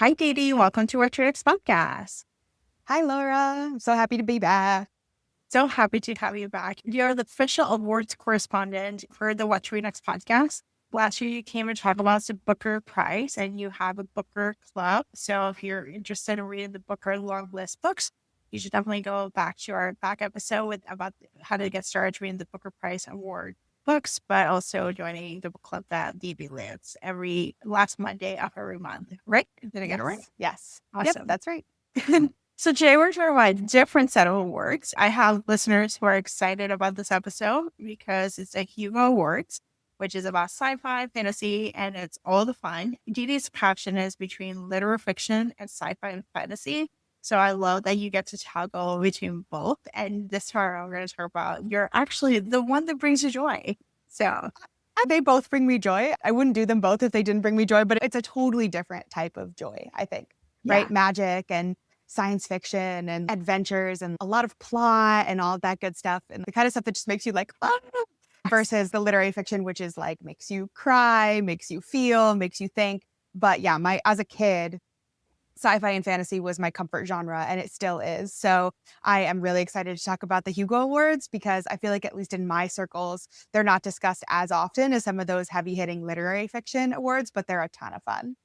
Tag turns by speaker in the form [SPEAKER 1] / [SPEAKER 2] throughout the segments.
[SPEAKER 1] Hi, Deedi. Welcome to our Tricks podcast.
[SPEAKER 2] Hi, Laura. I'm so happy to be back.
[SPEAKER 1] So happy to have you back. You're the official awards correspondent for the What to Read Next podcast. Last year, you came and talked about the Booker Prize, and you have a Booker Club. So if you're interested in reading the Booker long list books, you should definitely go back to our back episode about how to get started reading the Booker Prize award books, but also joining the book club that DB lives every last Monday of every month. Right? Did I get it right?
[SPEAKER 2] Yes. Yep,
[SPEAKER 1] Awesome.
[SPEAKER 2] that's right.
[SPEAKER 1] So today we're talking about a different set of awards. I have listeners who are excited about this episode because it's a Hugo Awards, which is about sci-fi, fantasy, and it's all the fun. Deedee's passion is between literary fiction and sci-fi and fantasy. So I love that you get to toggle between both. And this part we're going to talk about you're actually the one that brings you joy. So
[SPEAKER 2] They both bring me joy. I wouldn't do them both if they didn't bring me joy, but it's a totally different type of joy, I think,
[SPEAKER 1] yeah.
[SPEAKER 2] right? Magic and science fiction and adventures and a lot of plot and all that good stuff. And the kind of stuff that just makes you like, ah, versus the literary fiction, which is like makes you cry, makes you feel, makes you think. But yeah, as a kid, sci-fi and fantasy was my comfort genre, and it still is. So I am really excited to talk about the Hugo Awards because I feel like, at least in my circles, they're not discussed as often as some of those heavy-hitting literary fiction awards, but they're a ton of fun.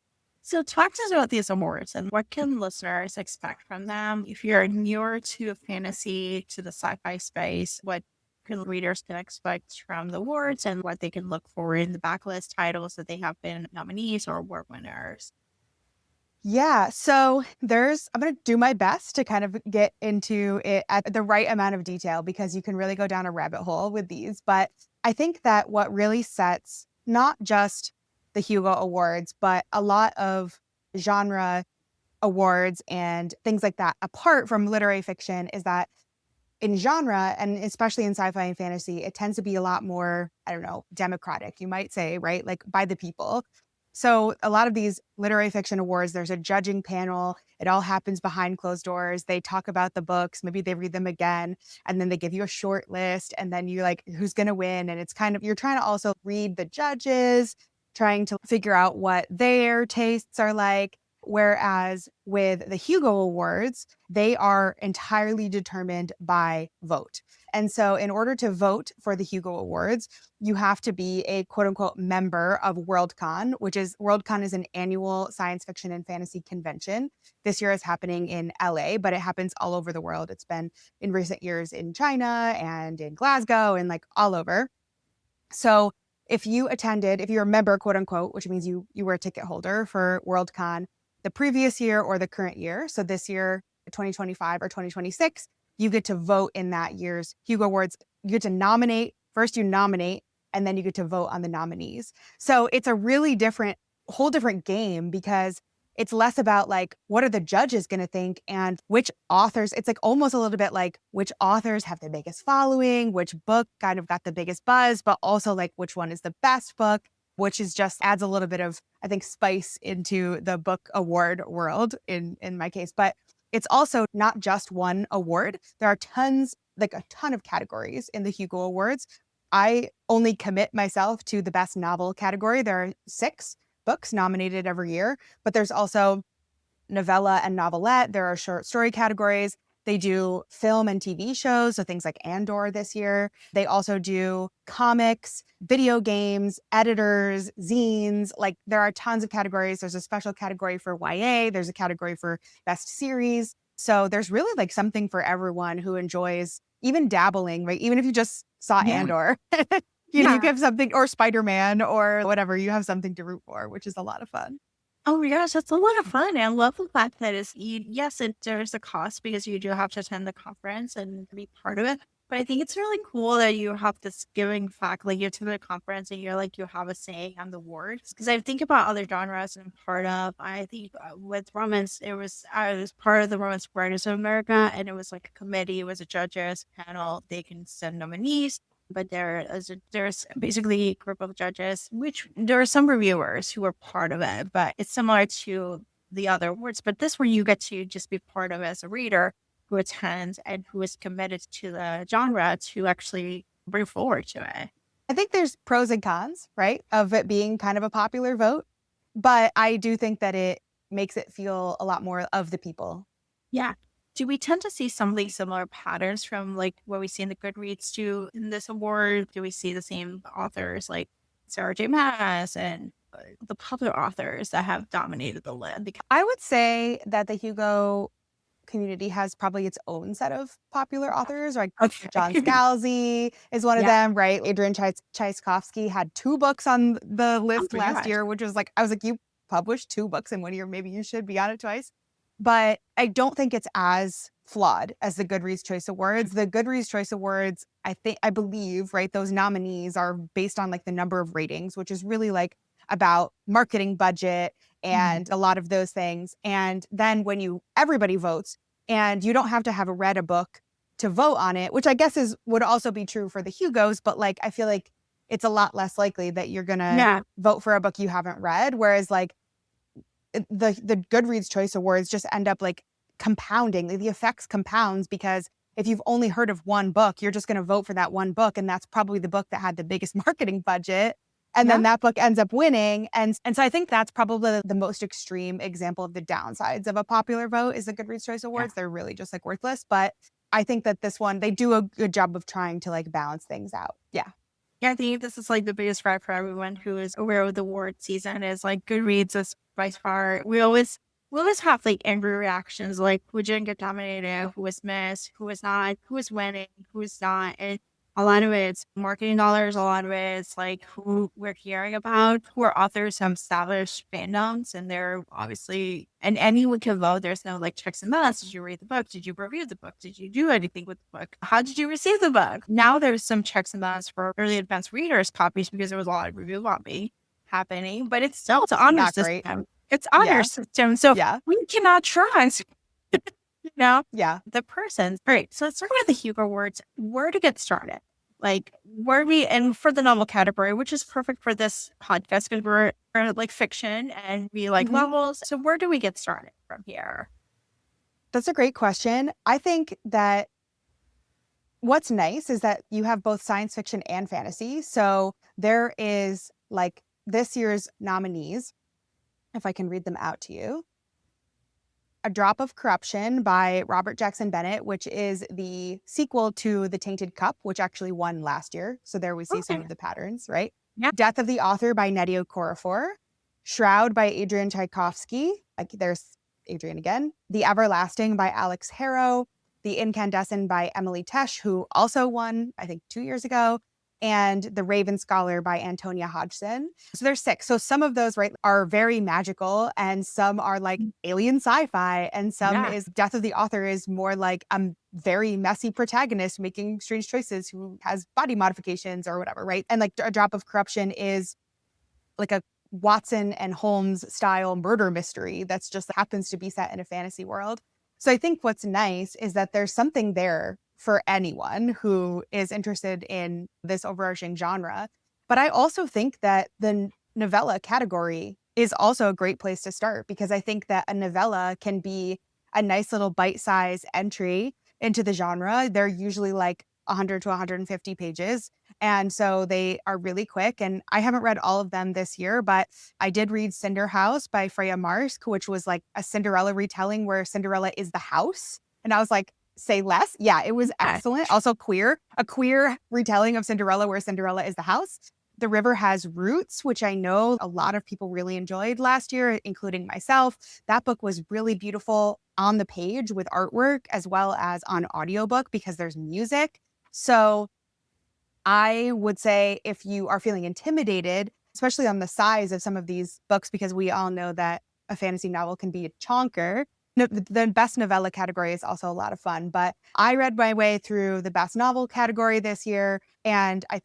[SPEAKER 1] So talk to us about these awards and what can listeners expect from them? If you're newer to fantasy, to the sci-fi space, what can readers can expect from the awards and what they can look for in the backlist titles that they have been nominees or award winners?
[SPEAKER 2] Yeah, so I'm going to do my best to kind of get into it at the right amount of detail because you can really go down a rabbit hole with these. But I think that what really sets not just the Hugo Awards, but a lot of genre awards and things like that apart from literary fiction is that in genre, and especially in sci-fi and fantasy, it tends to be a lot more, I don't know, democratic, you might say, right? Like by the people. So a lot of these literary fiction awards, there's a judging panel. It all happens behind closed doors. They talk about the books, maybe they read them again, and then they give you a short list, and then you like, who's going to win? And it's kind of, you're trying to also read the judges, trying to figure out what their tastes are like. Whereas with the Hugo Awards, they are entirely determined by vote. And so, in order to vote for the Hugo Awards, you have to be a quote unquote member of Worldcon, Worldcon is an annual science fiction and fantasy convention. This year is happening in LA, but it happens all over the world. It's been in recent years in China and in Glasgow and like all over. So, if you're a member, quote unquote, which means you were a ticket holder for Worldcon the previous year or the current year, so this year, 2025 or 2026, you get to vote in that year's Hugo Awards. You get to nominate. First, you nominate, and then you get to vote on the nominees. So it's a really whole different game because it's less about like, what are the judges going to think and which authors, it's like almost a little bit like which authors have the biggest following, which book kind of got the biggest buzz, but also like which one is the best book, which is just adds a little bit of, I think, spice into the book award world in my case. But it's also not just one award. There are a ton of categories in the Hugo Awards. I only commit myself to the best novel category. There are 6 books nominated every year, but there's also novella and novelette. There are short story categories. They do film and TV shows, so things like Andor this year. They also do comics, video games, editors, zines. Like there are tons of categories. There's a special category for YA. There's a category for best series. So there's really like something for everyone who enjoys even dabbling, right? Even if you just saw Andor, you have something, or Spider-Man or whatever, you have something to root for, which is a lot of fun.
[SPEAKER 1] Oh my gosh, that's a lot of fun. I love the fact that there's a cost because you do have to attend the conference and be part of it. But I think it's really cool that you have this giving fact, like you're to the conference and you're like, you have a say on the awards. Because I think about other genres and I'm part of, I think with romance, I was part of the Romance Writers of America and it was like a committee, it was a judges panel. They can send nominees. But there's basically a group of judges, which there are some reviewers who are part of it, but it's similar to the other awards. But this where you get to just be part of it as a reader who attends and who is committed to the genre to actually bring forward to it.
[SPEAKER 2] I think there's pros and cons, right, of it being kind of a popular vote. But I do think that makes it feel a lot more of the people.
[SPEAKER 1] Yeah. Do we tend to see some of these similar patterns from like what we see in the Goodreads too in this award? Do we see the same authors like Sarah J. Maas and the popular authors that have dominated the list? Because,
[SPEAKER 2] I would say that the Hugo community has probably its own set of popular authors, like John
[SPEAKER 1] okay.
[SPEAKER 2] Scalzi is one of
[SPEAKER 1] yeah.
[SPEAKER 2] them, right? Adrian Tchaikovsky had 2 books on the
[SPEAKER 1] Oh
[SPEAKER 2] list
[SPEAKER 1] my
[SPEAKER 2] last
[SPEAKER 1] gosh.
[SPEAKER 2] year, which was like, I was like, "You published 2 books in 1 year, maybe you should be on it twice." But I don't think it's as flawed as the Goodreads Choice Awards. The Goodreads Choice Awards, I believe, right, those nominees are based on, like, the number of ratings, which is really, like, about marketing budget
[SPEAKER 1] Mhm.
[SPEAKER 2] and a lot of those things, and then when everybody votes, and you don't have to have read a book to vote on it, which I guess would also be true for the Hugos, but, like, I feel like it's a lot less likely that you're gonna
[SPEAKER 1] Yeah.
[SPEAKER 2] vote for a book you haven't read, whereas, like, the Goodreads Choice Awards just end up, like, compounding. The effects compounds because if you've only heard of one book, you're just gonna vote for that one book, and that's probably the book that had the biggest marketing budget, and
[SPEAKER 1] Yeah.
[SPEAKER 2] then that book ends up winning, and so I think that's probably the most extreme example of the downsides of a popular vote is the Goodreads Choice
[SPEAKER 1] Yeah.
[SPEAKER 2] Awards. They're really just, like, worthless, but I think that this one, they do a good job of trying to, like, balance things out. Yeah.
[SPEAKER 1] Yeah, I think this is like the biggest threat for everyone who is aware of the award season is like Goodreads is by far we always have like angry reactions like who didn't get nominated, who was missed, who was not, who was winning, who was not. And a lot of it's marketing dollars, a lot of it's like who we're hearing about, who are authors from established fandoms, and they're obviously and anyone can vote. There's no like checks and balances. Did you read the book? Did you review the book? Did you do anything with the book? How did you receive the book? Now there's some checks and balances for early advanced readers copies because there was a lot of review lobby happening, but it's an honor
[SPEAKER 2] Not great.
[SPEAKER 1] system. It's honor
[SPEAKER 2] Yeah.
[SPEAKER 1] system. So
[SPEAKER 2] Yeah.
[SPEAKER 1] we cannot trust you know,
[SPEAKER 2] Yeah.
[SPEAKER 1] the person. All right. So let's start with the Hugo Awards. Where to get started? Like where we and for the novel category, which is perfect for this podcast because we're like fiction and we like
[SPEAKER 2] Mhm.
[SPEAKER 1] novels. So where do we get started from here?
[SPEAKER 2] That's a great question. I think that what's nice is that you have both science fiction and fantasy. So there is like this year's nominees, if I can read them out to you. A Drop of Corruption by Robert Jackson Bennett, which is the sequel to The Tainted Cup, which actually won last year. So there we see some
[SPEAKER 1] Okay.
[SPEAKER 2] of the patterns, right?
[SPEAKER 1] Yeah.
[SPEAKER 2] Death of the Author by Nnedi Okorafor. Shroud by Adrian Tchaikovsky. Like there's Adrian again. The Everlasting by Alex Harrow. The Incandescent by Emily Tesh, who also won, I think, 2 years ago. And The Raven Scholar by Antonia Hodgson. So there's 6. So some of those, right, are very magical and some are like alien sci-fi and some
[SPEAKER 1] Yeah.
[SPEAKER 2] is Death of the Author is more like a very messy protagonist making strange choices who has body modifications or whatever, right? And like A Drop of Corruption is like a Watson and Holmes style murder mystery that's just happens to be set in a fantasy world. So I think what's nice is that there's something there for anyone who is interested in this overarching genre. But I also think that the novella category is also a great place to start because I think that a novella can be a nice little bite-sized entry into the genre. They're usually like 100 to 150 pages. And so they are really quick. And I haven't read all of them this year, but I did read Cinder House by Freya Marsk, which was like a Cinderella retelling where Cinderella is the house. And I was like, say less. Yeah, it was
[SPEAKER 1] Yeah.
[SPEAKER 2] excellent. Also a queer retelling of Cinderella where Cinderella is the house. The River Has Roots, which I know a lot of people really enjoyed last year, including myself. That book was really beautiful on the page with artwork as well as on audiobook because there's music. So I would say if you are feeling intimidated, especially on the size of some of these books, because we all know that a fantasy novel can be a chonker. No, the best novella category is also a lot of fun, but I read my way through the best novel category this year. And I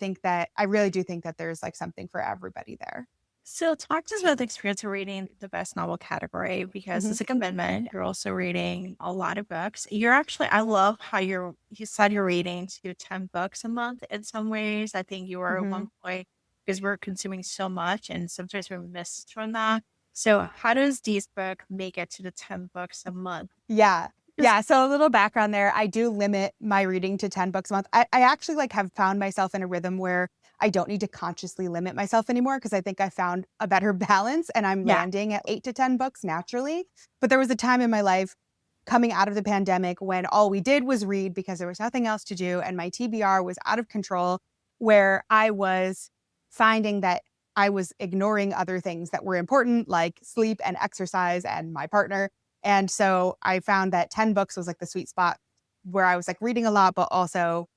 [SPEAKER 2] really do think that there's like something for everybody there.
[SPEAKER 1] So talk to us about the experience of reading the best novel category because
[SPEAKER 2] Mhm.
[SPEAKER 1] it's a commitment. You're also reading a lot of books. You're actually I love how you said you're reading to 10 books a month in some ways. I think you were at one
[SPEAKER 2] Mhm.
[SPEAKER 1] point because we're consuming so much and sometimes we miss from that. So how does these book make it to the 10 books a month?
[SPEAKER 2] Yeah.
[SPEAKER 1] Just
[SPEAKER 2] Yeah, so a little background there. I do limit my reading to 10 books a month. I actually like have found myself in a rhythm where I don't need to consciously limit myself anymore because I think I found a better balance and I'm
[SPEAKER 1] Yeah.
[SPEAKER 2] landing at 8 to 10 books naturally. But there was a time in my life coming out of the pandemic when all we did was read because there was nothing else to do and my TBR was out of control, where I was finding that I was ignoring other things that were important, like sleep and exercise and my partner. And so I found that 10 books was like the sweet spot where I was like reading a lot, but also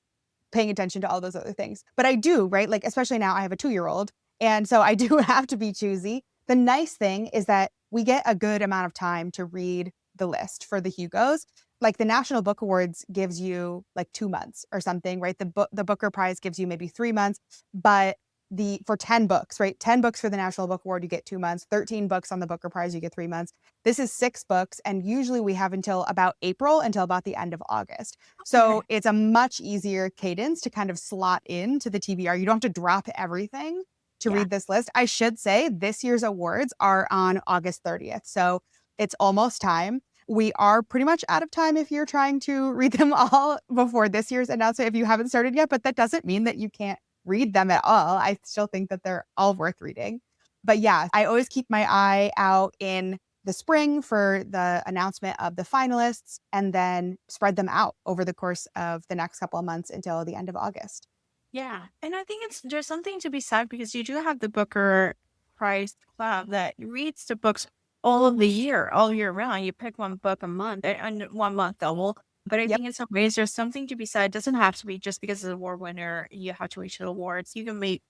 [SPEAKER 2] paying attention to all those other things. But I do, right? Like, especially now I have a 2-year-old. And so I do have to be choosy. The nice thing is that we get a good amount of time to read the list for the Hugos. Like the National Book Awards gives you like 2 months or something, right? The Booker Prize gives you maybe 3 months, but the for 10 books, right? 10 books for the National Book Award, you get 2 months. 13 books on the Booker Prize, you get 3 months. This is 6 books, and usually we have until about April, until about the end of August. So
[SPEAKER 1] Okay.
[SPEAKER 2] it's a much easier cadence to kind of slot into the TBR. You don't have to drop everything to
[SPEAKER 1] Yeah.
[SPEAKER 2] read this list. I should say this year's awards are on August 30th. So it's almost time. We are pretty much out of time if you're trying to read them all before this year's announcement if you haven't started yet, but that doesn't mean that you can't read them at all. I still think that they're all worth reading. But yeah, I always keep my eye out in the spring for the announcement of the finalists and then spread them out over the course of the next couple of months until the end of August.
[SPEAKER 1] Yeah. And I think there's something to be said because you do have the Booker Prize Club that reads the books all of the year, all year round. You pick one book a month and 1 month double. But I
[SPEAKER 2] Yep.
[SPEAKER 1] think in some ways there's something to be said. It doesn't have to be just because it's an award winner, you have to wait to the awards. You may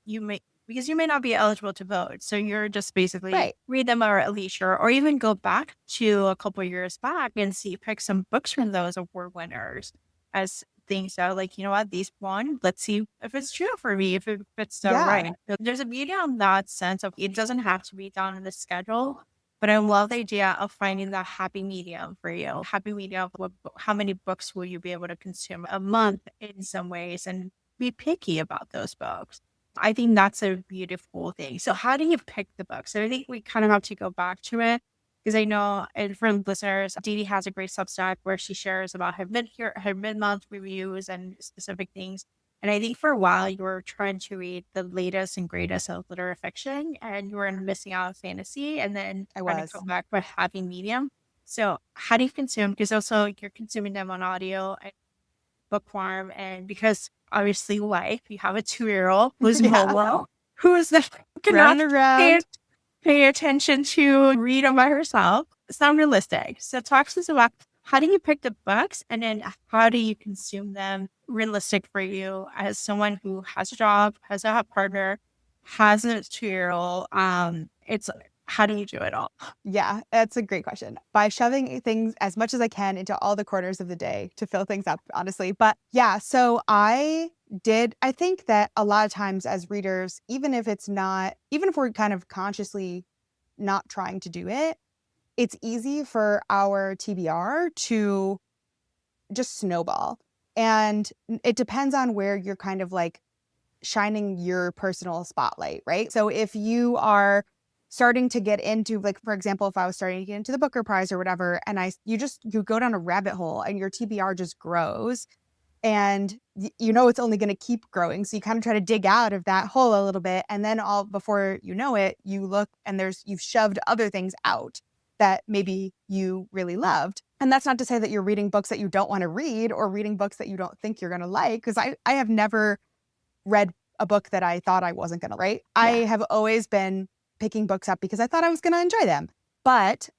[SPEAKER 1] because you may not be eligible to vote. So you're just basically
[SPEAKER 2] Right.
[SPEAKER 1] read them at leisure or even go back to a couple years back and see pick some books from those award winners as things out like, you know what, these one, let's see if it's true for me, if it fits the
[SPEAKER 2] Yeah.
[SPEAKER 1] right. So there's a beauty on that sense of it doesn't have to be done in the schedule. But I love the idea of finding that happy medium for you. Happy medium of how many books will you be able to consume a month in some ways and be picky about those books. I think that's a beautiful thing. So how do you pick the books? So I think we kind of have to go back to it because I know, and for listeners, Deedi has a great Substack where she shares about her mid month reviews and specific things. And I think for a while you were trying to read the latest and greatest of literary fiction, and you were missing out on fantasy, and then
[SPEAKER 2] I
[SPEAKER 1] trying to come
[SPEAKER 2] was.
[SPEAKER 1] back with happy medium. So how do you consume? Because also you're consuming them on audio and book form, and because obviously life, you have a 2-year old who's
[SPEAKER 2] Yeah.
[SPEAKER 1] mobile, who is the
[SPEAKER 2] Running
[SPEAKER 1] cannot pay
[SPEAKER 2] around.
[SPEAKER 1] pay attention to read on by herself. It's not realistic. So talk to us about how do you pick the books and then how do you consume them realistic for you as someone who has a job, has a partner, has a 2-year old. It's how do you do it all?
[SPEAKER 2] Yeah, that's a great question. By shoving things as much as I can into all the corners of the day to fill things up, honestly. But yeah, so I think that a lot of times as readers, even if we're kind of consciously not trying to do it, it's easy for our TBR to just snowball. And it depends on where you're kind of like shining your personal spotlight, right? So if you are starting to get into like for example, if I was starting to get into the Booker Prize or whatever and you go down a rabbit hole and your TBR just grows and you know it's only going to keep growing, so you kind of try to dig out of that hole a little bit and then all before you know it you look and you've shoved other things out that maybe you really loved. And that's not to say that you're reading books that you don't want to read or reading books that you don't think you're going to like, because I have never read a book that I thought I wasn't gonna write. I
[SPEAKER 1] Yeah.
[SPEAKER 2] have always been picking books up because I thought I was gonna enjoy them. But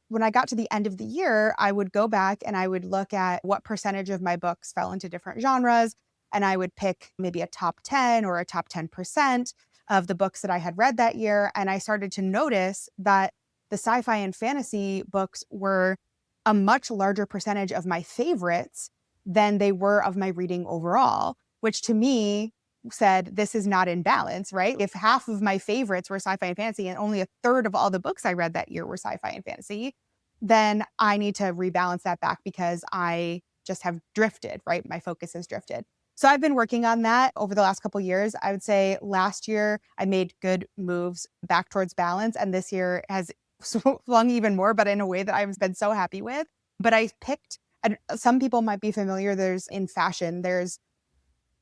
[SPEAKER 2] when I got to the end of the year, I would go back and I would look at what percentage of my books fell into different genres, and I would pick maybe a top 10 or a top 10% of the books that I had read that year, and I started to notice that the sci-fi and fantasy books were a much larger percentage of my favorites than they were of my reading overall, which to me said this is not in balance, right? If half of my favorites were sci-fi and fantasy and only a third of all the books I read that year were sci-fi and fantasy, then I need to rebalance that back because I just have drifted, right? My focus has drifted. So I've been working on that over the last couple of years. I would say last year I made good moves back towards balance, and this year has swung even more, but in a way that I've been so happy with. But I picked, and some people might be familiar. There's in fashion, there's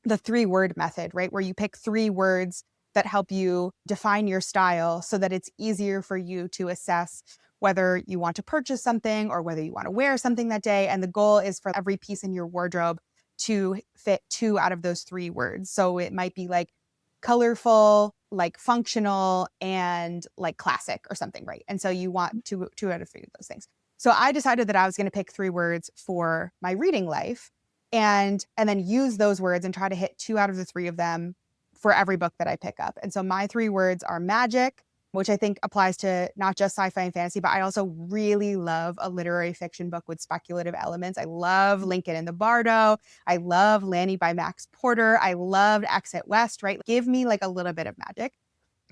[SPEAKER 2] the 3-word method, right? Where you pick 3 words that help you define your style so that it's easier for you to assess whether you want to purchase something or whether you want to wear something that day. And the goal is for every piece in your wardrobe to fit 2 out of those 3 words. So it might be like colorful, like functional, and like classic or something, right? And so you want two out of 3 of those things. So I decided that I was going to pick 3 words for my reading life and then use those words and try to hit 2 out of the 3 of them for every book that I pick up. And so my 3 words are magic, which I think applies to not just sci-fi and fantasy, but I also really love a literary fiction book with speculative elements. I love Lincoln and the Bardo. I love Lanny by Max Porter. I loved Exit West, right? Give me like a little bit of magic.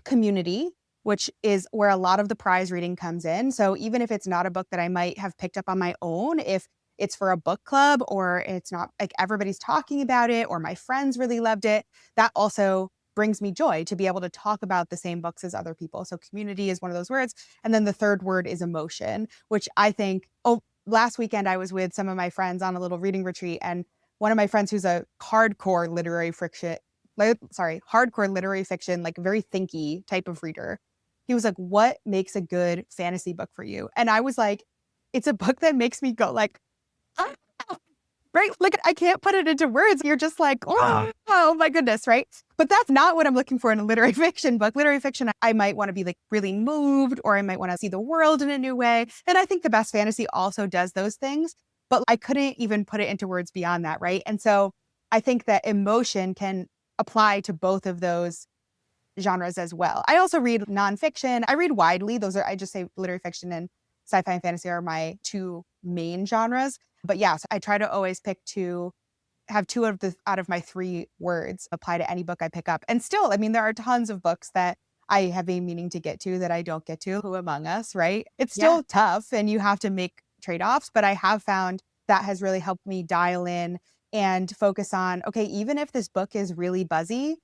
[SPEAKER 2] Community, which is where a lot of the prize reading comes in. So even if it's not a book that I might have picked up on my own, if it's for a book club or it's not like everybody's talking about it or my friends really loved it, that also brings me joy to be able to talk about the same books as other people. So community is one of those words. And then the third word is emotion, which I think, last weekend I was with some of my friends on a little reading retreat, and one of my friends who's a hardcore literary fiction, like very thinky type of reader. He was like, "What makes a good fantasy book for you?" And I was like, "It's a book that makes me go like, ah, right? Like I can't put it into words. You're just like, oh my goodness, right?" But that's not what I'm looking for in a literary fiction book. Literary fiction, I might want to be like really moved, or I might want to see the world in a new way. And I think the best fantasy also does those things, but I couldn't even put it into words beyond that, right? And so I think that emotion can apply to both of those genres as well. I also read nonfiction. I read widely. I just say literary fiction and sci-fi and fantasy are my 2 main genres. But yeah, so I try to always have 2 out of my 3 words apply to any book I pick up. And still, I mean, there are tons of books that I have been meaning to get to that I don't get to. Who among us, right? It's
[SPEAKER 1] Yeah.
[SPEAKER 2] still tough and you have to make trade-offs, but I have found that has really helped me dial in and focus on, okay, even if this book is really buzzy,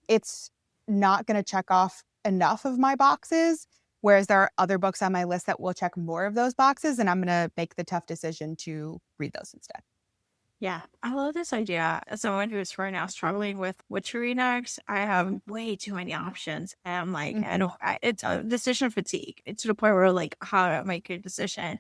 [SPEAKER 2] it's not going to check off enough of my boxes. Whereas there are other books on my list that will check more of those boxes, and I'm going to make the tough decision to read those instead.
[SPEAKER 1] Yeah, I love this idea. As someone who's right now struggling with what to read next, I have way too many options. And I'm like, I
[SPEAKER 2] Mhm.
[SPEAKER 1] don't, it's a decision fatigue. It's to the point where like, how do I make a decision?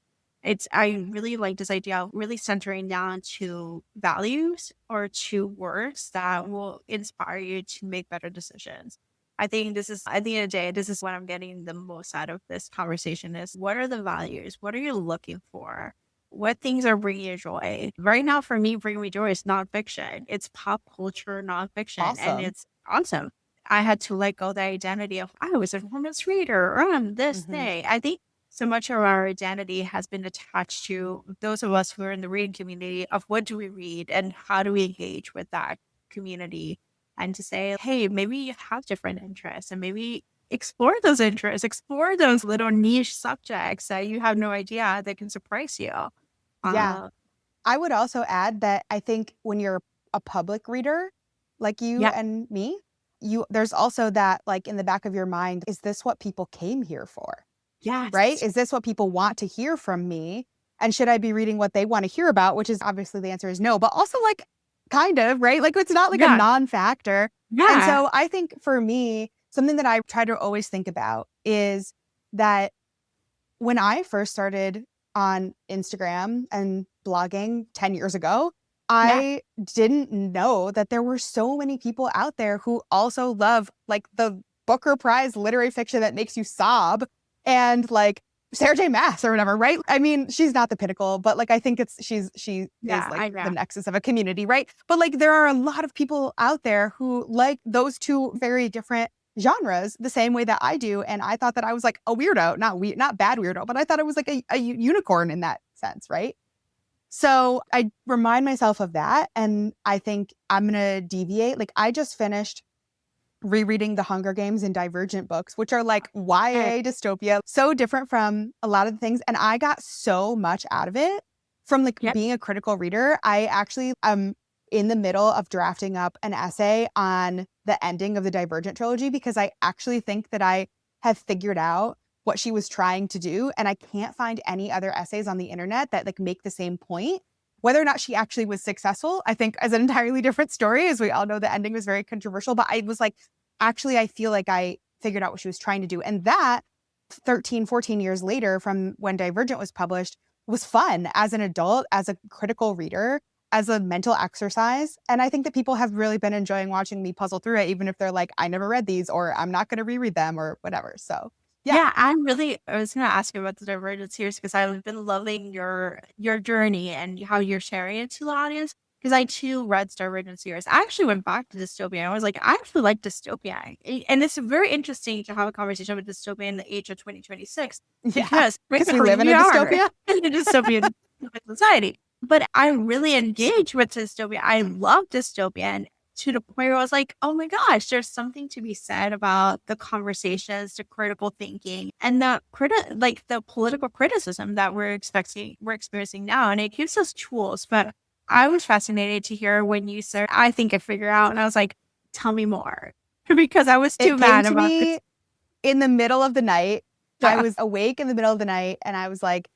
[SPEAKER 1] I really like this idea of really centering down to values or to words that will inspire you to make better decisions. I think this is, at the end of the day, this is what I'm getting the most out of this conversation is what are the values? What are you looking for? What things are bringing you joy? Right now, for me, bringing me joy is nonfiction. It's pop culture nonfiction, and
[SPEAKER 2] Awesome.
[SPEAKER 1] it's awesome. I had to let go the identity of I was a romance reader on this
[SPEAKER 2] Mhm.
[SPEAKER 1] day. I think so much of our identity has been attached to those of us who are in the reading community of what do we read and how do we engage with that community, and to say, hey, maybe you have different interests, and maybe explore those interests, explore those little niche subjects that you have no idea that can surprise you.
[SPEAKER 2] Yeah.
[SPEAKER 1] Uh,
[SPEAKER 2] I would also add that I think when you're a public reader, like you
[SPEAKER 1] yeah,
[SPEAKER 2] and me, there's also that like in the back of your mind, is this what people came here for? Right?
[SPEAKER 1] yes,
[SPEAKER 2] Is this what people want to hear from me? And should I be reading what they want to hear about? Which is obviously the answer is no, but also like kind of, right? Like it's not like a
[SPEAKER 1] yeah,
[SPEAKER 2] non-factor. And
[SPEAKER 1] yeah,
[SPEAKER 2] so I think for me, something that I try to always think about is that when I first started on Instagram and blogging 10 years ago,
[SPEAKER 1] yeah.
[SPEAKER 2] I didn't know that there were so many people out there who also love like the Booker Prize literary fiction that makes you sob and like Sarah J. Maas or whatever, right? I mean, she's not the pinnacle, but like I think she is
[SPEAKER 1] Yeah,
[SPEAKER 2] like
[SPEAKER 1] I
[SPEAKER 2] the
[SPEAKER 1] know.
[SPEAKER 2] nexus of a community, right? But like there are a lot of people out there who like those 2 very different genres the same way that I do. And I thought that I was like a weirdo, not bad weirdo, but I thought I was like a unicorn in that sense, right? So I remind myself of that. And I think I'm going to deviate. Like I just finished rereading the Hunger Games and Divergent books, which are like
[SPEAKER 1] Okay.
[SPEAKER 2] YA dystopia, so different from a lot of the things. And I got so much out of it from like
[SPEAKER 1] Yep.
[SPEAKER 2] being a critical reader. I actually am in the middle of drafting up an essay on the ending of the Divergent trilogy because I actually think that I have figured out what she was trying to do. And I can't find any other essays on the internet that like make the same point. Whether or not she actually was successful, I think is an entirely different story. As we all know, the ending was very controversial, but I was like, actually, I feel like I figured out what she was trying to do. And that 13, 14 years later from when Divergent was published was fun as an adult, as a critical reader, as a mental exercise. And I think that people have really been enjoying watching me puzzle through it, even if they're like, I never read these, or I'm not going to reread them, or whatever. So yeah.
[SPEAKER 1] Yeah, I was gonna ask you about the Divergent series because I've been loving your journey and how you're sharing it to the audience. Because I too read Divergent series. I actually went back to dystopia. I was like, I actually like dystopia, and it's very interesting to have a conversation with dystopia in the age of 2026
[SPEAKER 2] Yeah.
[SPEAKER 1] because
[SPEAKER 2] Because we
[SPEAKER 1] here
[SPEAKER 2] live in
[SPEAKER 1] we
[SPEAKER 2] a
[SPEAKER 1] are
[SPEAKER 2] dystopia.
[SPEAKER 1] in a dystopian society. But I really engaged with dystopia. I love dystopia, and to the point where I was like, oh my gosh, there's something to be said about the conversations, the critical thinking, and like the political criticism that we're experiencing now. And it gives us tools. But I was fascinated to hear when you said, I think I figured out, and I was like, tell me more. Because I was too
[SPEAKER 2] It came
[SPEAKER 1] mad
[SPEAKER 2] to
[SPEAKER 1] about this.
[SPEAKER 2] me in the middle of the night. I
[SPEAKER 1] Yeah.
[SPEAKER 2] was awake in the middle of the night and I was like,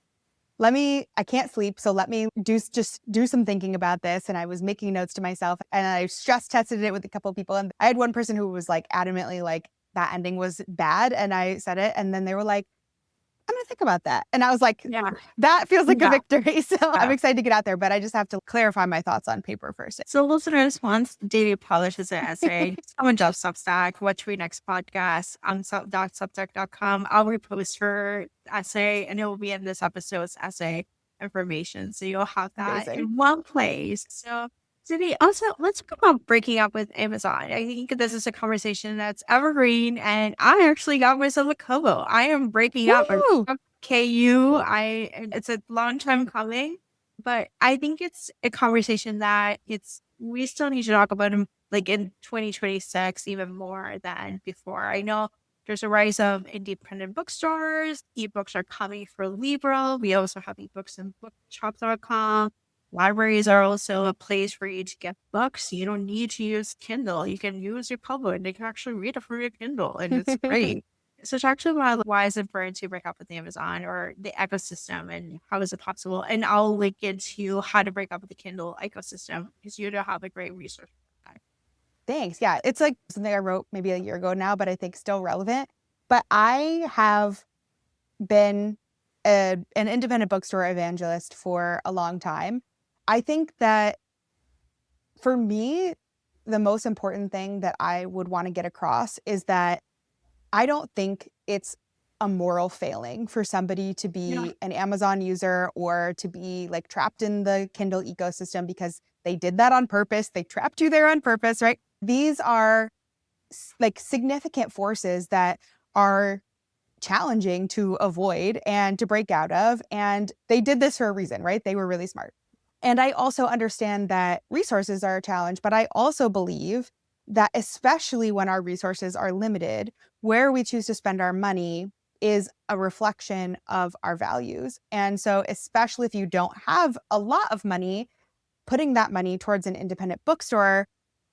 [SPEAKER 2] I can't sleep. So let me just do some thinking about this. And I was making notes to myself and I stress tested it with a couple of people. And I had one person who was like adamantly like that ending was bad. And I said it. And then they were like, I'm going to think about that. And I was like,
[SPEAKER 1] Yeah.
[SPEAKER 2] that feels like a
[SPEAKER 1] Yeah.
[SPEAKER 2] victory. So I'm
[SPEAKER 1] Yeah.
[SPEAKER 2] excited to get out there, but I just have to clarify my thoughts on paper first.
[SPEAKER 1] So listeners, once Deedi publishes an essay on Job Substack, What's Your Next Podcast on substack.com, I'll repost her essay and it will be in this episode's essay information. So you'll have that
[SPEAKER 2] Amazing.
[SPEAKER 1] in one place. So Deedi, also let's talk about breaking up with Amazon. I think this is a conversation that's evergreen and I actually got myself a Kobo. I am breaking up
[SPEAKER 2] Woo!
[SPEAKER 1] with KU. It's a long time coming. But I think it's a conversation that we still need to talk about them like in 2026 even more than before. I know there's a rise of independent bookstores. Ebooks are coming for Libra. We also have ebooks in bookshop.com. Libraries are also a place for you to get books. You don't need to use Kindle. You can use your Kobo and they can actually read it from your Kindle, and it's great. So talk to about why is it important to break up with Amazon or the ecosystem and how is it possible? And I'll link into how to break up with the Kindle ecosystem because you do have a great resource for that.
[SPEAKER 2] Thanks. Yeah. It's like something I wrote maybe a year ago now, but I think still relevant. But I have been an independent bookstore evangelist for a long time. I think that for me, the most important thing that I would want to get across is that I don't think it's a moral failing for somebody to
[SPEAKER 1] Yeah.
[SPEAKER 2] be an Amazon user or to be like trapped in the Kindle ecosystem because they did that on purpose. They trapped you there on purpose, right? These are like significant forces that are challenging to avoid and to break out of. And they did this for a reason, right? They were really smart. And I also understand that resources are a challenge, but I also believe that especially when our resources are limited, where we choose to spend our money is a reflection of our values. And so, especially if you don't have a lot of money, putting that money towards an independent bookstore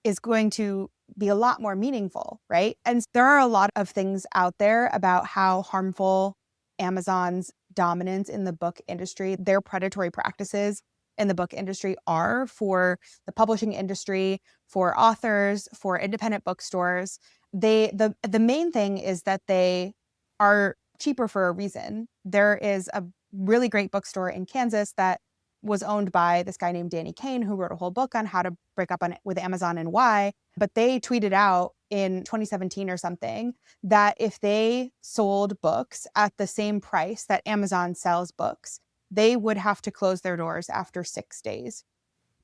[SPEAKER 2] is going to be a lot more meaningful, right? And there are a lot of things out there about how harmful Amazon's dominance in the book industry, their predatory practices in the book industry are for the publishing industry, for authors, for independent bookstores. The main thing is that they are cheaper for a reason. There is a really great bookstore in Kansas that was owned by this guy named Danny Kane, who wrote a whole book on how to break up with Amazon and why. But they tweeted out in 2017 or something that if they sold books at the same price that Amazon sells books, they would have to close their doors after 6 days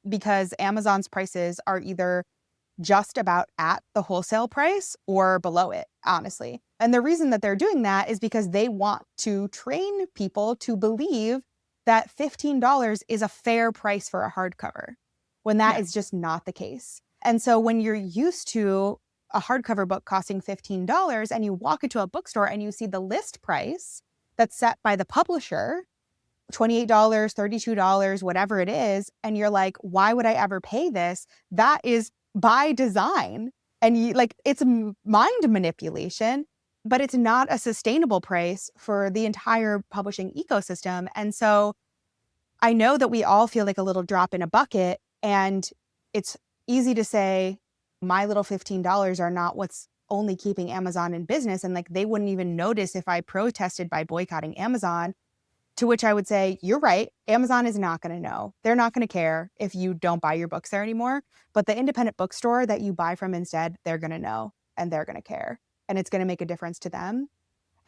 [SPEAKER 2] because Amazon's prices are either just about at the wholesale price or below it, honestly. And the reason that they're doing that is because they want to train people to believe that $15 is a fair price for a hardcover, when that is just not the case. And so when you're used to a hardcover book costing $15 and you walk into a bookstore and you see the list price that's set by the publisher, $28, $32, whatever it is, and you're like, why would I ever pay this? That is by design. And it's mind manipulation, but it's not a sustainable price for the entire publishing ecosystem. And so I know that we all feel like a little drop in a bucket, and it's easy to say my little $15 are not what's only keeping Amazon in business. And like they wouldn't even notice if I protested by boycotting Amazon. To which I would say, you're right. Amazon is not going to know. They're not going to care if you don't buy your books there anymore. But the independent bookstore that you buy from instead, they're going to know and they're going to care. And it's going to make a difference to them.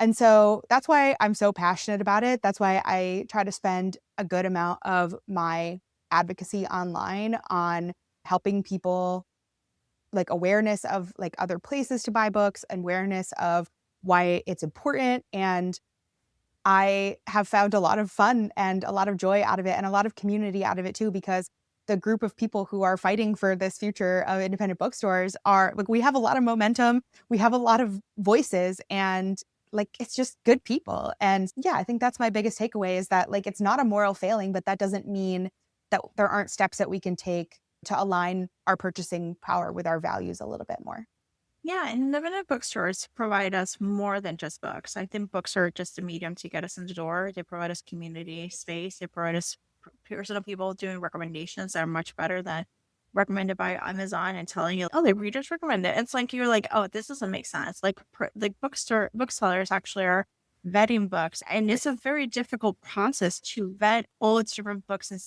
[SPEAKER 2] And so that's why I'm so passionate about it. That's why I try to spend a good amount of my advocacy online on helping people, like awareness of like other places to buy books, awareness of why it's important. And I have found a lot of fun and a lot of joy out of it and a lot of community out of it too, because the group of people who are fighting for this future of independent bookstores are like, we have a lot of momentum, we have a lot of voices, and like, it's just good people. And yeah, I think that's my biggest takeaway is that like, it's not a moral failing, but that doesn't mean that there aren't steps that we can take to align our purchasing power with our values a little bit more.
[SPEAKER 1] Yeah, and independent bookstores provide us more than just books. I think books are just a medium to get us in the door. They provide us community space. They provide us personal people doing recommendations that are much better than recommended by Amazon and telling you, oh, the readers recommend it. It's like you're like, oh, this doesn't make sense. Like the booksellers actually are vetting books, and it's a very difficult process to vet all its different books and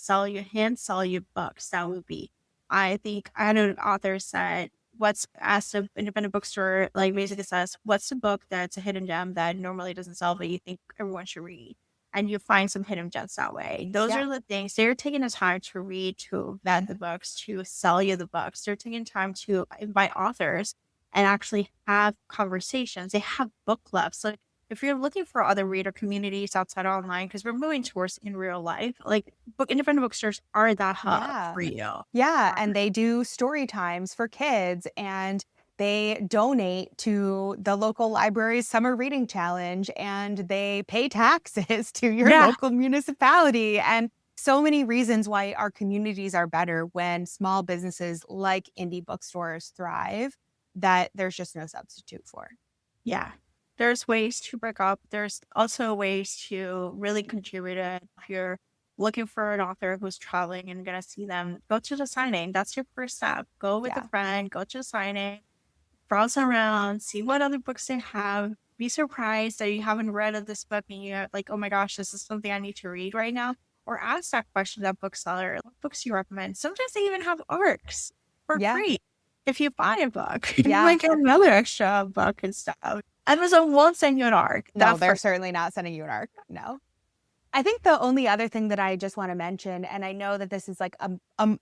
[SPEAKER 1] hand sell you books. That would be, I think, I had an author said what's asked an independent bookstore, like basically says, what's the book that's a hidden gem that normally doesn't sell, but you think everyone should read? And you find some hidden gems that way. Those
[SPEAKER 2] Yeah.
[SPEAKER 1] are the things they're taking the time to read, to vet the books, to sell you the books. They're taking time to invite authors and actually have conversations. They have book clubs. So if you're looking for other reader communities outside online, because we're moving towards in real life, like independent bookstores are that hub
[SPEAKER 2] Yeah.
[SPEAKER 1] for you.
[SPEAKER 2] Yeah, and they do story times for kids and they donate to the local library's summer reading challenge and they pay taxes to your
[SPEAKER 1] Yeah.
[SPEAKER 2] local municipality and so many reasons why our communities are better when small businesses like indie bookstores thrive that there's just no substitute for.
[SPEAKER 1] Yeah. There's ways to break up. There's also ways to really contribute it. If you're looking for an author who's traveling and gonna see them, go to the signing. That's your first step. Go with a
[SPEAKER 2] Yeah.
[SPEAKER 1] friend, go to the signing, browse around, see what other books they have. Be surprised that you haven't read of this book and you're like, oh my gosh, this is something I need to read right now. Or ask that question to that bookseller, what books do you recommend? Sometimes they even have ARCs for
[SPEAKER 2] Yeah.
[SPEAKER 1] free. If you buy a book, you
[SPEAKER 2] Yeah.
[SPEAKER 1] might get another extra book and stuff. Amazon won't send you an ARC.
[SPEAKER 2] No,
[SPEAKER 1] That
[SPEAKER 2] they're
[SPEAKER 1] for
[SPEAKER 2] certainly not sending you an arc. No. I think the only other thing that I just want to mention, and I know that this is like a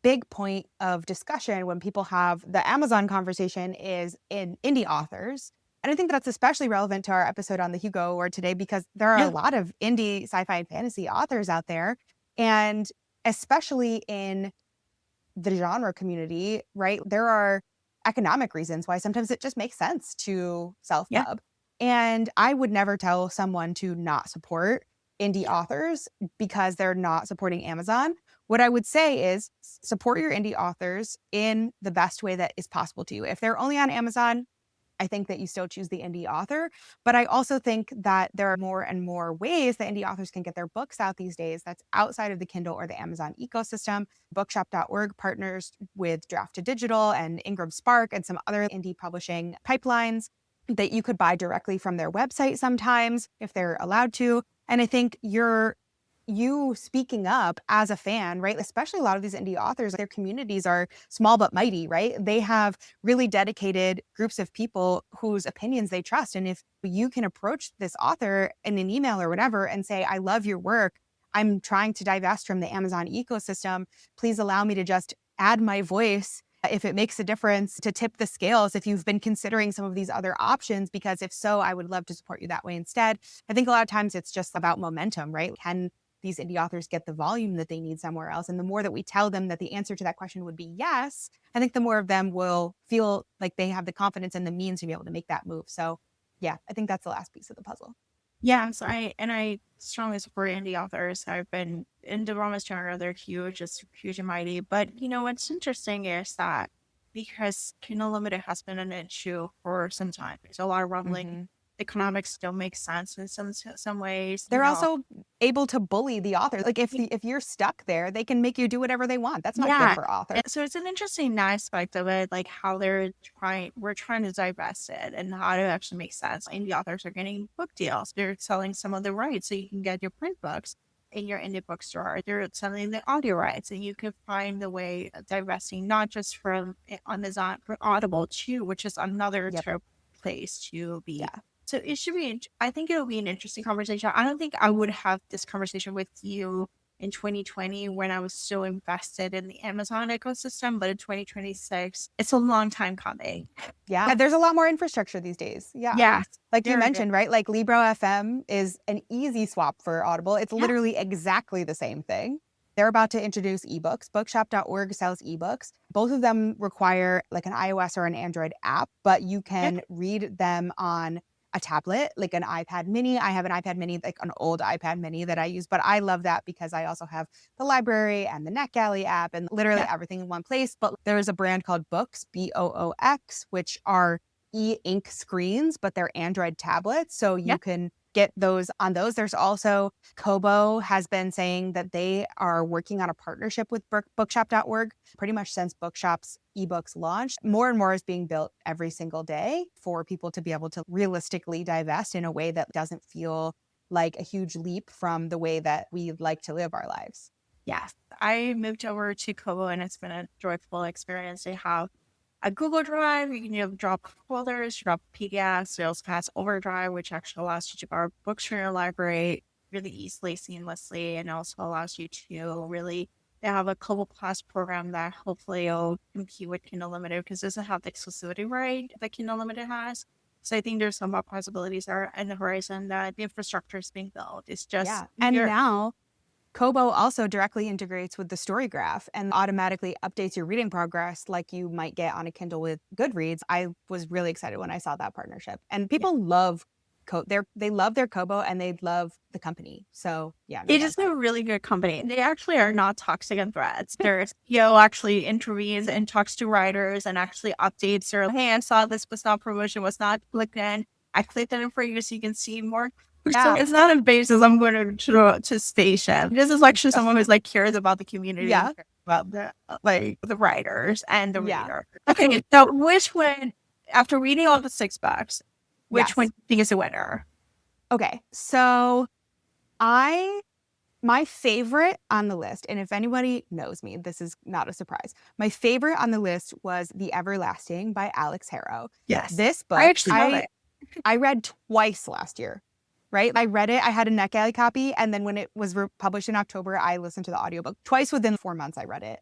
[SPEAKER 2] big point of discussion when people have the Amazon conversation is in indie authors. And I think that's especially relevant to our episode on the Hugo Award today because there are a
[SPEAKER 1] yeah,
[SPEAKER 2] lot of indie sci-fi and fantasy authors out there. And especially in the genre community, right? There are economic reasons why sometimes it just makes sense to
[SPEAKER 1] yeah,
[SPEAKER 2] self-pub. And I would never tell someone to not support indie authors because they're not supporting Amazon. What I would say is support your indie authors in the best way that is possible to you. If they're only on Amazon, I think that you still choose the indie author. But I also think that there are more and more ways that indie authors can get their books out these days that's outside of the Kindle or the Amazon ecosystem. Bookshop.org partners with Draft to Digital and Ingram Spark and some other indie publishing pipelines that you could buy directly from their website sometimes if they're allowed to. And I think you speaking up as a fan, right? Especially a lot of these indie authors, their communities are small but mighty, right? They have really dedicated groups of people whose opinions they trust. And if you can approach this author in an email or whatever and say, I love your work. I'm trying to divest from the Amazon ecosystem. Please allow me to just add my voice if it makes a difference to tip the scales if you've been considering some of these other options, because if so, I would love to support you that way instead. I think a lot of times it's just about momentum, right? Can these indie authors get the volume that they need somewhere else? And the more that we tell them that the answer to that question would be yes, I think the more of them will feel like they have the confidence and the means to be able to make that move. So yeah, I think that's the last piece of the puzzle.
[SPEAKER 1] yeah. So I strongly support indie authors. I've been in the romance genre. They're huge, just huge and mighty. But what's interesting is that because Kindle Limited has been an issue for some time. There's a lot of rumbling
[SPEAKER 2] Mm-hmm.
[SPEAKER 1] economics don't make sense in some ways,
[SPEAKER 2] They're also able to bully the author. Like if you're stuck there, they can make you do whatever they want. That's not good
[SPEAKER 1] Yeah.
[SPEAKER 2] for authors.
[SPEAKER 1] And so it's an interesting aspect of it, like how we're trying to divest it and how to actually make sense. And the authors are getting book deals. They're selling some of the rights so you can get your print books in your indie bookstore. They're selling the audio rights and you can find the way of divesting, not just from Amazon, but Audible too, which is another
[SPEAKER 2] Yep.
[SPEAKER 1] terrible place to be.
[SPEAKER 2] Yeah.
[SPEAKER 1] So it should be, I think it'll be an interesting conversation. I don't think I would have this conversation with you in 2020 when I was still invested in the Amazon ecosystem, but in 2026, it's a long time coming.
[SPEAKER 2] Yeah. There's a lot more infrastructure these days. Yeah.
[SPEAKER 1] Yeah,
[SPEAKER 2] Like you
[SPEAKER 1] very good.
[SPEAKER 2] mentioned, right? Like Libro FM is an easy swap for Audible. It's
[SPEAKER 1] Yeah,
[SPEAKER 2] literally exactly the same thing. They're about to introduce ebooks. Bookshop.org sells ebooks. Both of them require like an iOS or an Android app, but you
[SPEAKER 1] yeah,
[SPEAKER 2] can read them on a tablet, like an iPad mini. I have an iPad mini, like an old iPad mini that I use, but I love that because I also have the library and the NetGalley app and literally
[SPEAKER 1] yeah,
[SPEAKER 2] everything in one place. But there is a brand called Books, Boox, which are e-ink screens, but they're Android tablets. So
[SPEAKER 1] yeah.
[SPEAKER 2] you can get those on those. There's also Kobo has been saying that they are working on a partnership with bookshop.org pretty much since Bookshop's ebooks launched. More and more is being built every single day for people to be able to realistically divest in a way that doesn't feel like a huge leap from the way that we like to live our lives.
[SPEAKER 1] Yes. I moved over to Kobo and it's been a joyful experience. They have a Google Drive. You can drop folders, drop PDFs. They also has Overdrive, which actually allows you to borrow books from your library really easily, seamlessly, and also allows you to really. They have a Kobo Plus program that hopefully will compete with Kindle Limited because it doesn't have the exclusivity right that Kindle Limited has. So I think there's some more possibilities are in the horizon that the infrastructure is being built. It's just
[SPEAKER 2] Yeah. And now Kobo also directly integrates with the Storygraph and automatically updates your reading progress like you might get on a Kindle with Goodreads. I was really excited when I saw that partnership. And people love they love their Kobo and they love the company. So yeah, no,
[SPEAKER 1] it
[SPEAKER 2] that's
[SPEAKER 1] is a really good company. They actually are not toxic on threads. Their CEO actually intervenes and talks to writers and actually updates her. Hey, I saw this was not promotion, was not clicked in. I clicked it in for you so you can see more. So
[SPEAKER 2] yeah.
[SPEAKER 1] it's not a basis I'm going to station. This is actually someone who's like cares about the community and
[SPEAKER 2] Yeah.
[SPEAKER 1] cares about the like the writers and the
[SPEAKER 2] Yeah.
[SPEAKER 1] reader. Okay, so which one after reading all the six books, which one
[SPEAKER 2] Yes.
[SPEAKER 1] do you think is a winner?
[SPEAKER 2] Okay. So I my favorite on the list, and if anybody knows me, this is not a surprise. My favorite on the list was The Everlasting by Alex Harrow.
[SPEAKER 1] Yes.
[SPEAKER 2] This
[SPEAKER 1] I
[SPEAKER 2] book,
[SPEAKER 1] actually love it.
[SPEAKER 2] I read twice last year, right? I read it, I had a NetGalley copy, and then when it was published in October, I listened to the audiobook. Twice within 4 months I read it.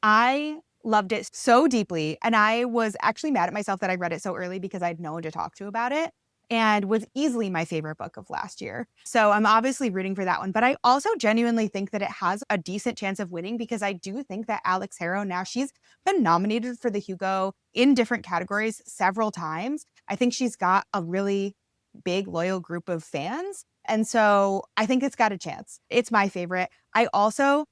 [SPEAKER 2] I loved it so deeply, and I was actually mad at myself that I read it so early because I had no one to talk to about it, and was easily my favorite book of last year. So I'm obviously rooting for that one, but I also genuinely think that it has a decent chance of winning because I do think that Alex Harrow now she's been nominated for the Hugo in different categories several times. I think she's got a really big loyal group of fans. And so I think it's got a chance. It's my favorite. I also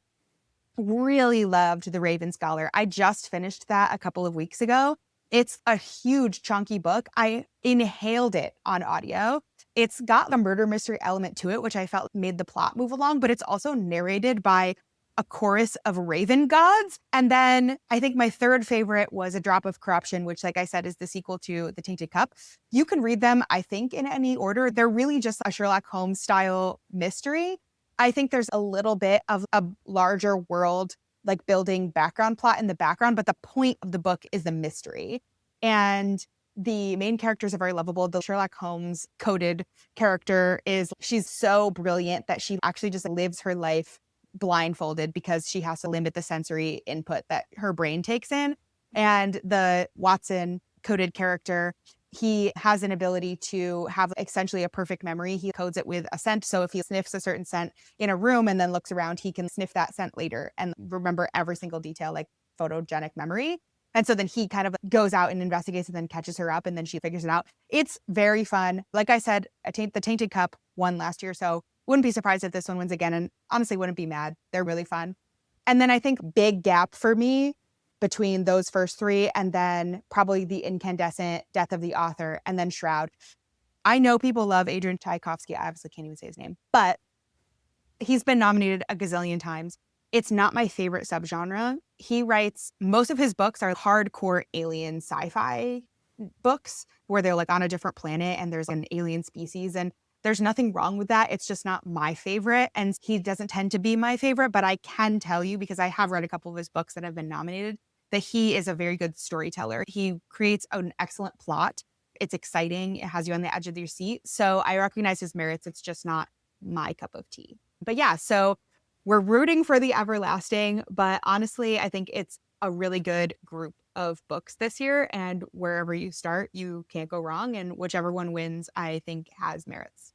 [SPEAKER 2] really loved The Raven Scholar. I just finished that a couple of weeks ago. It's a huge, chunky book. I inhaled it on audio. It's got the murder mystery element to it, which I felt made the plot move along, but it's also narrated by a chorus of raven gods. And then I think my third favorite was A Drop of Corruption, which, like I said, is the sequel to The Tainted Cup. You can read them, I think, in any order. They're really just a Sherlock Holmes style mystery. I think there's a little bit of a larger world, like building background plot in the background, but the point of the book is the mystery. And the main characters are very lovable. The Sherlock Holmes coded character she's so brilliant that she actually just lives her life blindfolded because she has to limit the sensory input that her brain takes in. And the Watson coded character, he has an ability to have essentially a perfect memory. He codes it with a scent. So if he sniffs a certain scent in a room and then looks around, he can sniff that scent later and remember every single detail, like photogenic memory. And so then he kind of goes out and investigates and then catches her up and then she figures it out. It's very fun. Like I said, the Tainted Cup won last year. So wouldn't be surprised if this one wins again. And honestly, wouldn't be mad. They're really fun. And then I think big gap for me between those first three and then probably The Incandescent, Death of the Author, and then Shroud. I know people love Adrian Tchaikovsky. I obviously can't even say his name, but he's been nominated a gazillion times. It's not my favorite subgenre. He writes, most of his books are hardcore alien sci-fi books where they're like on a different planet and there's an alien species. And there's nothing wrong with that. It's just not my favorite. And he doesn't tend to be my favorite, but I can tell you, because I have read a couple of his books that have been nominated, that he is a very good storyteller. He creates an excellent plot. It's exciting. It has you on the edge of your seat. So I recognize his merits. It's just not my cup of tea. But yeah, so we're rooting for the everlasting, but honestly, I think it's a really good group of books this year. And wherever you start, you can't go wrong. And whichever one wins, I think has merits.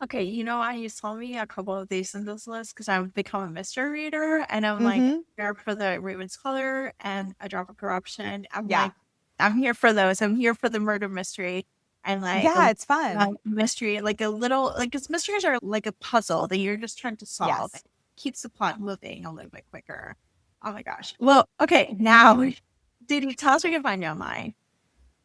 [SPEAKER 1] Okay, you saw me a couple of these in this list because I've become a mystery reader, and I'm like
[SPEAKER 2] Mm-hmm.
[SPEAKER 1] here for the Raven's Color and A Drop of Corruption. I'm
[SPEAKER 2] Yeah.
[SPEAKER 1] like, I'm here for those. I'm here for the murder mystery and like
[SPEAKER 2] Yeah, it's fun.
[SPEAKER 1] mystery, like a little, like because mysteries are like a puzzle that you're just trying to solve. It
[SPEAKER 2] Yes.
[SPEAKER 1] keeps the plot moving a little bit quicker. Oh my gosh. Well, okay, now, did you tell us where you can find you online?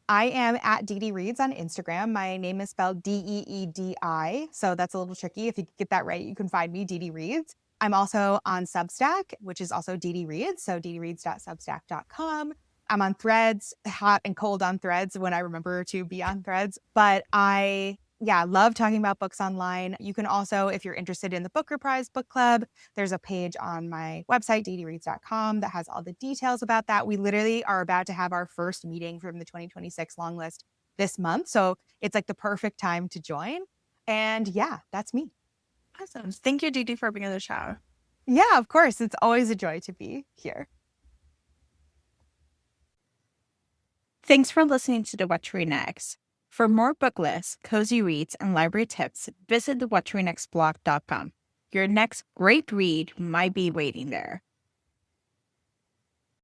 [SPEAKER 2] I am at Deedi Reads on Instagram. My name is spelled Deedi. So that's a little tricky. If you get that right, you can find me, Deedi Reads. I'm also on Substack, which is also Deedi Reads. So deedireads.substack.com. I'm on Threads, hot and cold on Threads when I remember to be on Threads. But I love talking about books online. You can also, if you're interested in the Booker Prize Book Club, there's a page on my website, deedireads.com, that has all the details about that. We literally are about to have our first meeting from the 2026 long list this month. So it's like the perfect time to join. And yeah, that's me.
[SPEAKER 1] Awesome. Thank you, Didi, for being on the show.
[SPEAKER 2] Yeah, of course. It's always a joy to be here.
[SPEAKER 1] Thanks for listening to the What to Read Next. For more book lists, cozy reads, and library tips, visit the whattoreadnextblog.com. Your next great read might be waiting there.